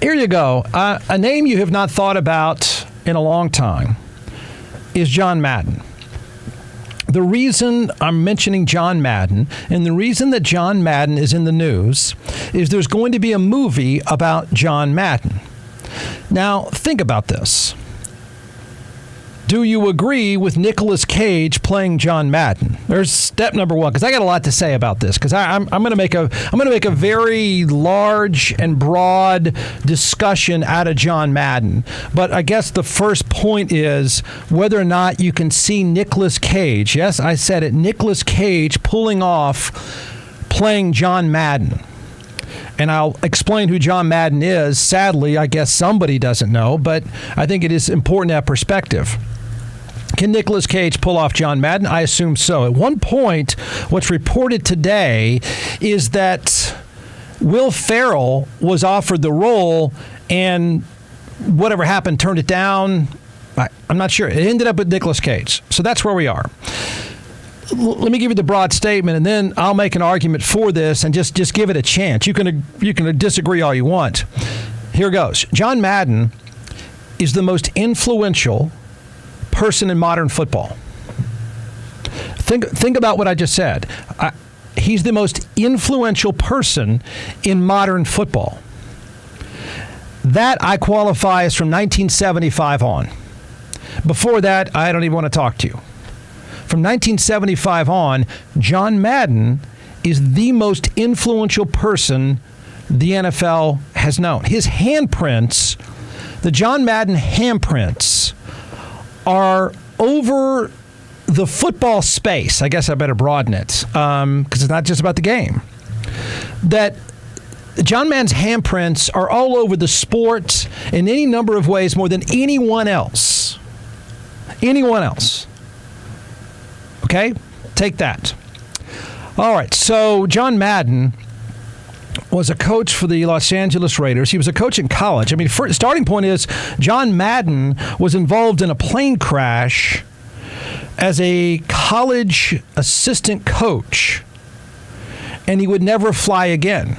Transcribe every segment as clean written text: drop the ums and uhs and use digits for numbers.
Here you go. A name you have not thought about in a long time is John Madden. The reason I'm mentioning John Madden and the reason that John Madden is in the news is there's going to be a movie about John Madden. Now, think about this. Do you agree with Nicolas Cage playing John Madden? There's step number one, because I got a lot to say about this. Because I'm going to make a very large and broad discussion out of John Madden. But I guess the first point is whether or not you can see Nicolas Cage. Yes, I said it. Nicolas Cage pulling off playing John Madden. And I'll explain who John Madden is. Sadly, I guess somebody doesn't know, but I think it is important to have perspective. Can Nicolas Cage pull off John Madden? I assume so. At one point, what's reported today is that Will Ferrell was offered the role and whatever happened, turned it down. I'm not sure. It ended up with Nicolas Cage. So that's where we are. Let me give you the broad statement, and then I'll make an argument for this and just give it a chance. You can disagree all you want. Here goes. John Madden is the most influential person in modern football. Think about what I just said. He's the most influential person in modern football. That I qualify as from 1975 on. Before that, I don't even want to talk to you. From 1975 on, John Madden is the most influential person the NFL has known. His handprints, the John Madden handprints, are over the football space. I guess I better broaden it because it's not just about the game. That John Madden's handprints are all over the sport in any number of ways more than anyone else. Anyone else. Okay? Take that. All right, so John Madden was a coach for the Los Angeles Raiders. He was a coach in college. I mean, starting point is John Madden was involved in a plane crash as a college assistant coach, and he would never fly again.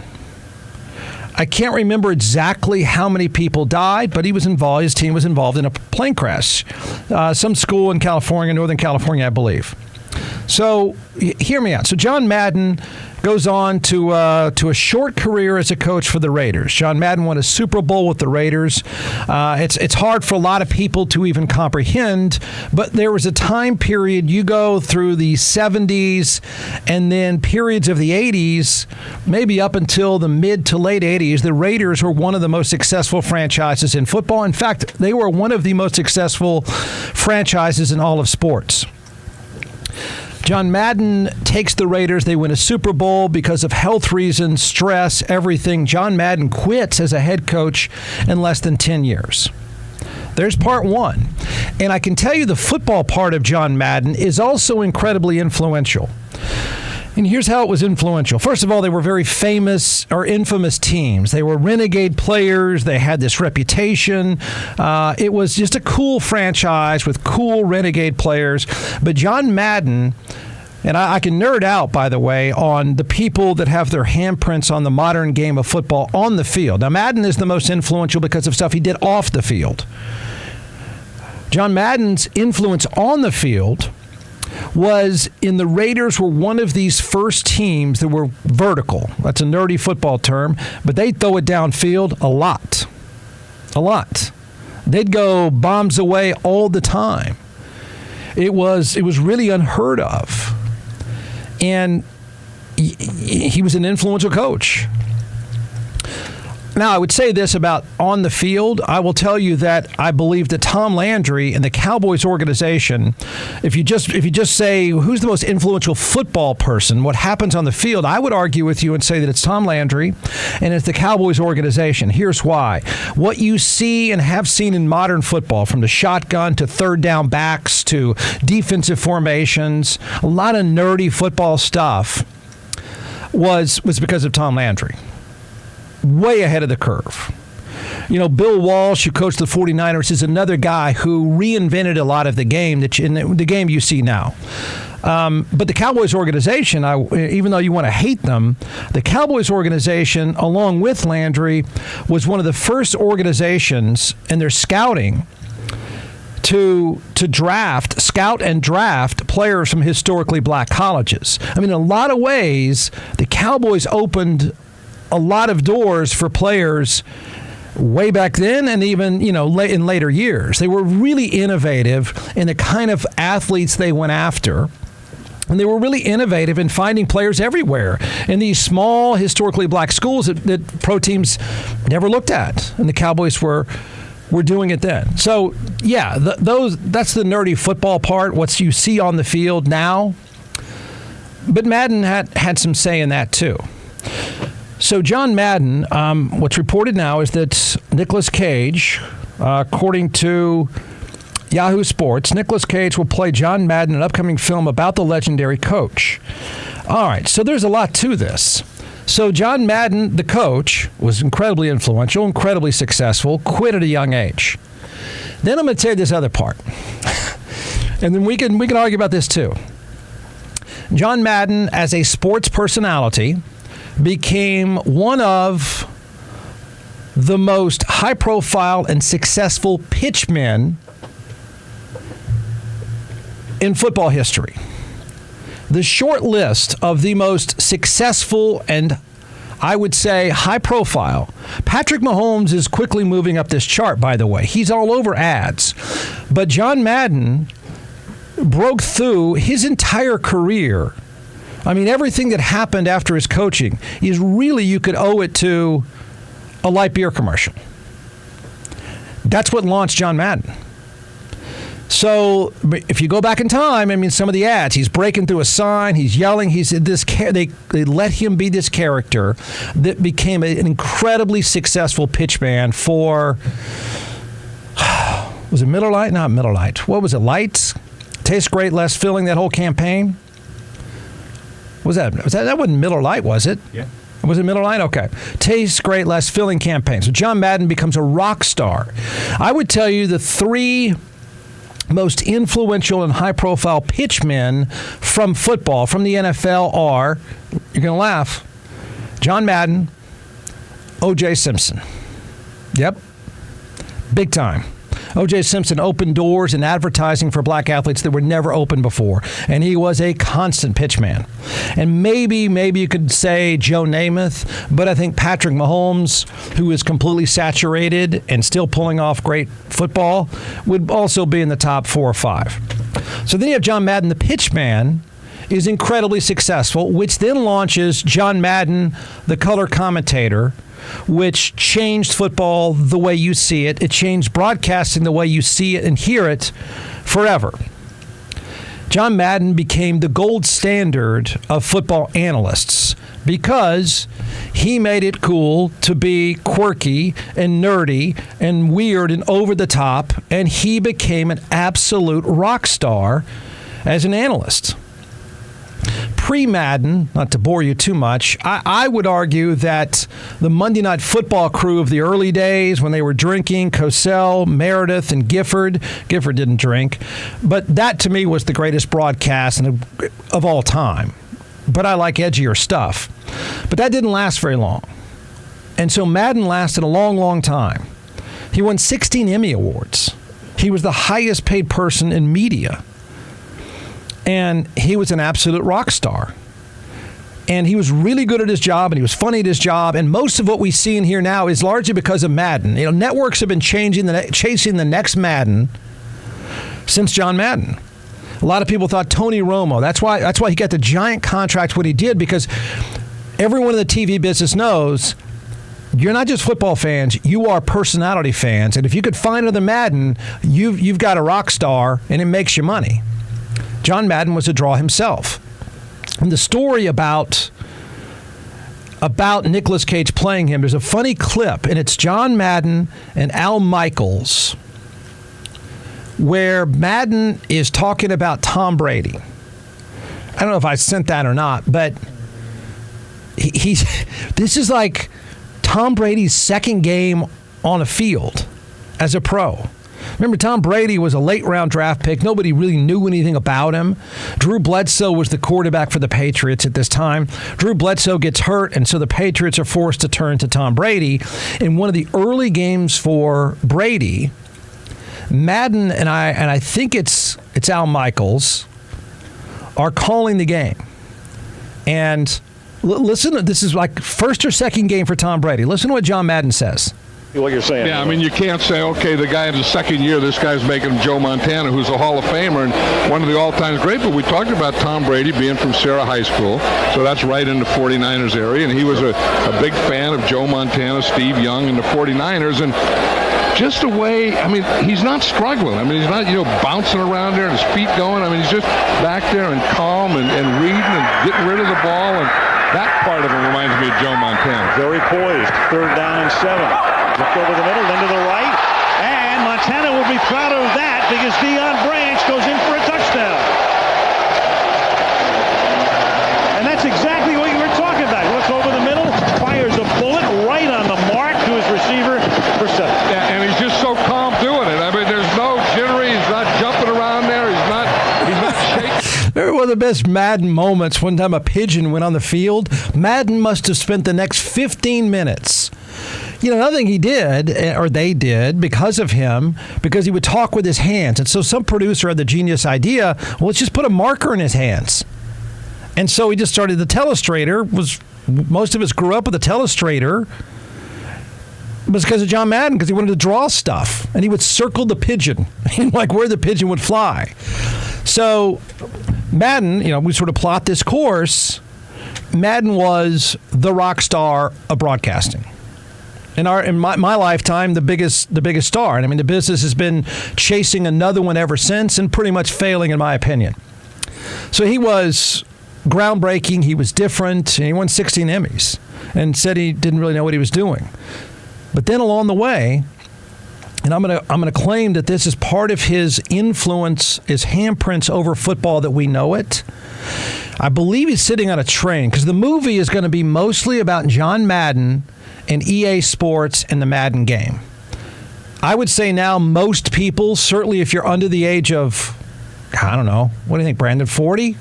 I can't remember exactly how many people died, but he was involved. His team was involved in a plane crash. Some school in California, Northern California, I believe. So hear me out. So John Madden goes on to a short career as a coach for the Raiders. John Madden won a Super Bowl with the Raiders. It's hard for a lot of people to even comprehend, but there was a time period, you go through the 70s and then periods of the 80s, maybe up until the mid to late 80s, the Raiders were one of the most successful franchises in football. In fact, they were one of the most successful franchises in all of sports. John Madden takes the Raiders. They win a Super Bowl because of health reasons, stress, everything. John Madden quits as a head coach in less than 10 years. There's part one. And I can tell you the football part of John Madden is also incredibly influential. And here's how it was influential. First of all, they were very famous or infamous teams. They were renegade players. They had this reputation. It was just a cool franchise with cool renegade players. But John Madden, and I can nerd out, by the way, on the people that have their handprints on the modern game of football on the field. Now, Madden is the most influential because of stuff he did off the field. John Madden's influence on the field was in the Raiders were one of these first teams that were vertical. That's a nerdy football term, but they throw it downfield a lot. A lot. They'd go bombs away all the time. It was really unheard of. And he was an influential coach. Now, I would say this about on the field. I will tell you that I believe that Tom Landry and the Cowboys organization, if you just say who's the most influential football person, what happens on the field, I would argue with you and say that it's Tom Landry and it's the Cowboys organization. Here's why. What you see and have seen in modern football, from the shotgun to third down backs to defensive formations, a lot of nerdy football stuff was because of Tom Landry. Way ahead of the curve. Bill Walsh, who coached the 49ers, is another guy who reinvented a lot of the game, the game you see now. But the Cowboys organization, even though you want to hate them, the Cowboys organization, along with Landry, was one of the first organizations in their scouting to scout and draft players from historically black colleges. I mean, in a lot of ways, the Cowboys opened a lot of doors for players way back then and even, in later years. They were really innovative in the kind of athletes they went after. And they were really innovative in finding players everywhere in these small, historically black schools that pro teams never looked at. And the Cowboys were doing it then. So, yeah, that's the nerdy football part, what you see on the field now. But Madden had some say in that, too. So John Madden, what's reported now is that Nicolas Cage, according to Yahoo Sports, Nicolas Cage will play John Madden in an upcoming film about the legendary coach. All right, so there's a lot to this. So John Madden, the coach, was incredibly influential, incredibly successful, quit at a young age. Then I'm going to tell you this other part. And then we can argue about this too. John Madden, as a sports personality, became one of the most high-profile and successful pitchmen in football history. The short list of the most successful and, I would say, high-profile. Patrick Mahomes is quickly moving up this chart, by the way. He's all over ads. But John Madden broke through his entire career. I mean, everything that happened after his coaching is really, you could owe it to a light beer commercial. That's what launched John Madden. So if you go back in time, I mean, some of the ads, he's breaking through a sign, he's yelling, they let him be this character that became an incredibly successful pitchman for, was it Miller Lite? Not Miller Lite. What was it, Lights? Tastes great, less filling, that whole campaign? That wasn't Miller Lite, was it? Yeah. Was it Miller Lite? Okay. Tastes great, less filling campaign. So John Madden becomes a rock star. I would tell you the three most influential and high-profile pitchmen from football, from the NFL are, you're going to laugh, John Madden, O.J. Simpson. Yep. Big time. O.J. Simpson opened doors in advertising for black athletes that were never open before, and he was a constant pitchman. And maybe you could say Joe Namath, but I think Patrick Mahomes, who is completely saturated and still pulling off great football, would also be in the top 4 or 5. So then you have John Madden, the pitchman, is incredibly successful, which then launches John Madden, the color commentator, which changed football the way you see it. It changed broadcasting the way you see it and hear it forever. John Madden became the gold standard of football analysts because he made it cool to be quirky and nerdy and weird and over the top, and he became an absolute rock star as an analyst. Pre-Madden, not to bore you too much, I would argue that the Monday Night Football crew of the early days when they were drinking, Cosell, Meredith, and Gifford didn't drink, but that to me was the greatest broadcast of all time. But I like edgier stuff. But that didn't last very long. And so Madden lasted a long, long time. He won 16 Emmy Awards. He was the highest paid person in media. And he was an absolute rock star. And he was really good at his job, and he was funny at his job. And most of what we see in here now is largely because of Madden. Networks have been chasing the next Madden since John Madden. A lot of people thought Tony Romo. That's why he got the giant contract what he did, because everyone in the TV business knows you're not just football fans, you are personality fans. And if you could find another Madden, you've got a rock star, and it makes you money. John Madden was a draw himself. And the story about Nicolas Cage playing him, there's a funny clip, and it's John Madden and Al Michaels, where Madden is talking about Tom Brady. I don't know if I sent that or not, but this is like Tom Brady's second game on a field as a pro. Remember, Tom Brady was a late-round draft pick. Nobody really knew anything about him. Drew Bledsoe was the quarterback for the Patriots at this time. Drew Bledsoe gets hurt, and so the Patriots are forced to turn to Tom Brady. In one of the early games for Brady, Madden and I think it's Al Michaels, are calling the game. And listen, this is like first or second game for Tom Brady. Listen to what John Madden says. What you're saying. Yeah, I mean, you can't say, okay, the guy in his second year, this guy's making Joe Montana, who's a Hall of Famer and one of the all-time great. But we talked about Tom Brady being from Sarah High School, so that's right in the 49ers area. And he was a big fan of Joe Montana, Steve Young, and the 49ers. And just the way, I mean, he's not struggling. I mean, he's not, bouncing around there and his feet going. I mean, he's just back there and calm and reading and getting rid of the ball. And that part of him reminds me of Joe Montana. Very poised. 3rd down and 7. Look over the middle, then to the right. And Montana will be proud of that because Deion Branch goes in for a touchdown. And that's exactly what you were talking about. He looks over the middle, fires a bullet right on the mark to his receiver for 7. Yeah, and he's just so calm doing it. I mean, there's no jittery. He's not jumping around there. He's not shaking. Remember one of the best Madden moments, one time a pigeon went on the field? Madden must have spent the next 15 minutes. Another thing he did, or they did, because of him, because he would talk with his hands. And so some producer had the genius idea, well, let's just put a marker in his hands. And so he just started the telestrator. Most of us grew up with the telestrator. It was because of John Madden, because he wanted to draw stuff. And he would circle the pigeon, like where the pigeon would fly. So Madden, we sort of plot this course. Madden was the rock star of broadcasting. In my lifetime, the biggest star. And I mean, the business has been chasing another one ever since and pretty much failing, in my opinion. So he was groundbreaking. He was different. And he won 16 Emmys and said he didn't really know what he was doing. But then along the way, and I'm gonna claim that this is part of his influence, his handprints over football that we know it. I believe he's sitting on a train because the movie is going to be mostly about John Madden and EA Sports and the Madden game. I would say now most people, certainly if you're under the age of, I don't know, what do you think, Brandon, 40?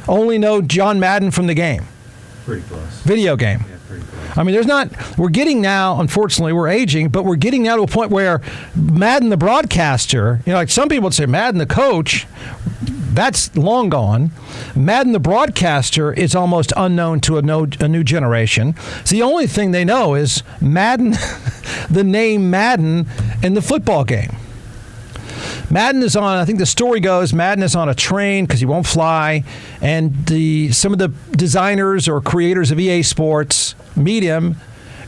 Only know John Madden from the game. Pretty close. Video game. Yeah, pretty close. I mean, we're getting now, unfortunately, we're aging, but we're getting now to a point where Madden the broadcaster, like some people would say Madden the coach, that's long gone. Madden the broadcaster is almost unknown to a new generation. So the only thing they know is Madden, the name Madden, and the football game. Madden is on, I think the story goes, Madden is on a train because he won't fly, and some of the designers or creators of EA Sports meet him,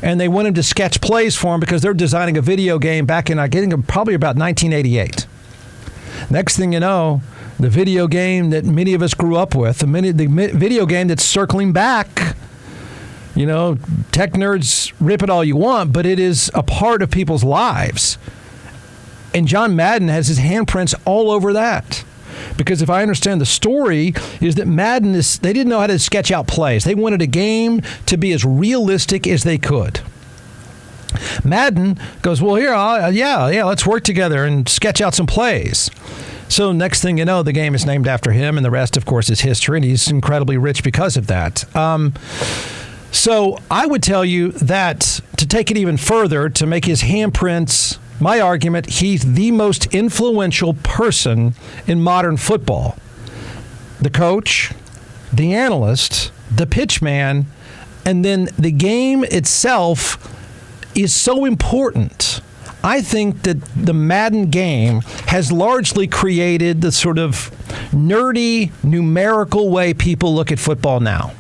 and they want him to sketch plays for him because they're designing a video game back in, I think, probably about 1988. Next thing you know, the video game that many of us grew up with, the video game that's circling back, tech nerds rip it all you want, but it is a part of people's lives. And John Madden has his handprints all over that. Because if I understand the story, is that Madden they didn't know how to sketch out plays. They wanted a game to be as realistic as they could. Madden goes, well, here, let's work together and sketch out some plays. So next thing you know, the game is named after him, and the rest, of course, is history, and he's incredibly rich because of that. So I would tell you that, to take it even further, to make his handprints, my argument, he's the most influential person in modern football. The coach, the analyst, the pitchman, and then the game itself is so important. I think that the Madden game has largely created the sort of nerdy, numerical way people look at football now.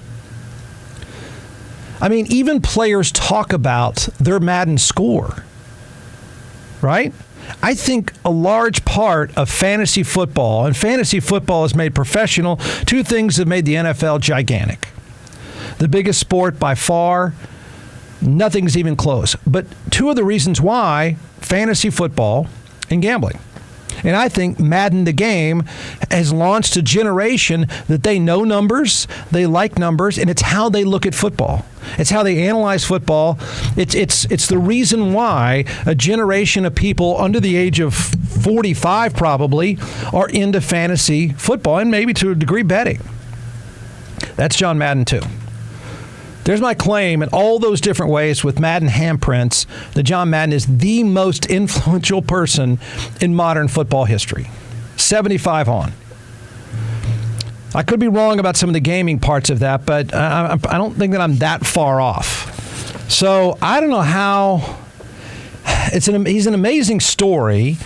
I mean, even players talk about their Madden score, right? I think a large part of fantasy football, and fantasy football has made professional, two things have made the NFL gigantic. The biggest sport by far, nothing's even close. But two of the reasons why, fantasy football and gambling. And I think Madden, the game, has launched a generation that they know numbers, they like numbers, and it's how they look at football. It's how they analyze football. It's the reason why a generation of people under the age of 45 probably are into fantasy football and maybe to a degree betting. That's John Madden too. There's my claim in all those different ways with Madden handprints that John Madden is the most influential person in modern football history. 75 on. I could be wrong about some of the gaming parts of that, but I don't think that I'm that far off. So I don't know how. He's an amazing story.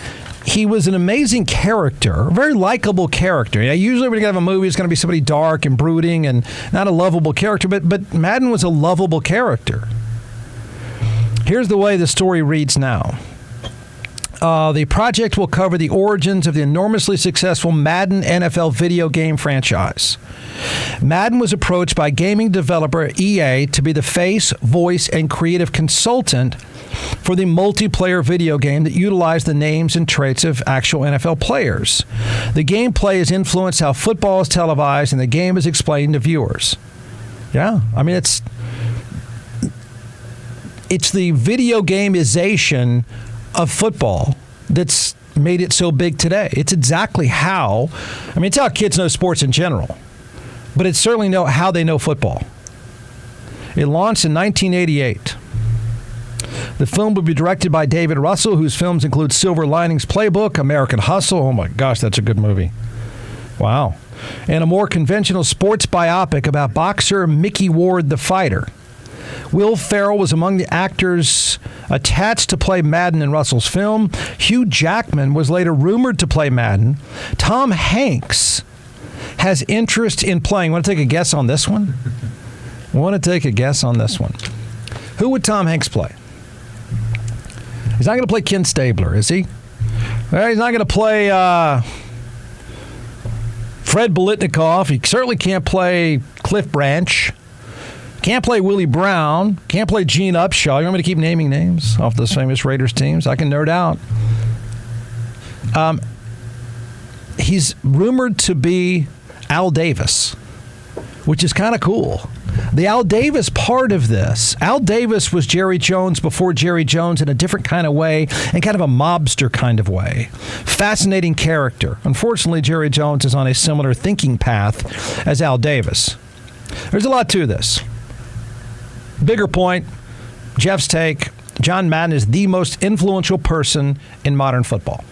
He was an amazing character, a very likable character. Usually when you have a movie, it's going to be somebody dark and brooding and not a lovable character, but Madden was a lovable character. Here's the way the story reads now. The project will cover the origins of the enormously successful Madden NFL video game franchise. Madden was approached by gaming developer EA to be the face, voice, and creative consultant for the multiplayer video game that utilized the names and traits of actual NFL players. The gameplay has influenced how football is televised, and the game is explained to viewers. Yeah, I mean, it's the video gameization of football that's made it so big today. It's exactly how, it's how kids know sports in general, but it's certainly how they know football. It launched in 1988. The film will be directed by David Russell, whose films include Silver Linings Playbook, American Hustle. Oh my gosh, that's a good movie. Wow. And a more conventional sports biopic about boxer Mickey Ward, the fighter. Will Ferrell was among the actors attached to play Madden in Russell's film. Hugh Jackman was later rumored to play Madden. Tom Hanks has interest in playing. Want to take a guess on this one? Who would Tom Hanks play? He's not going to play Ken Stabler, is he? Well, he's not going to play Fred Biletnikoff. He certainly can't play Cliff Branch. Can't play Willie Brown. Can't play Gene Upshaw. You want me to keep naming names off those famous Raiders teams? I can nerd out. He's rumored to be Al Davis, which is kind of cool. The Al Davis part of this, Al Davis was Jerry Jones before Jerry Jones in a different kind of way and kind of a mobster kind of way. Fascinating character. Unfortunately, Jerry Jones is on a similar thinking path as Al Davis. There's a lot to this. Bigger point, Jeff's take, John Madden is the most influential person in modern football.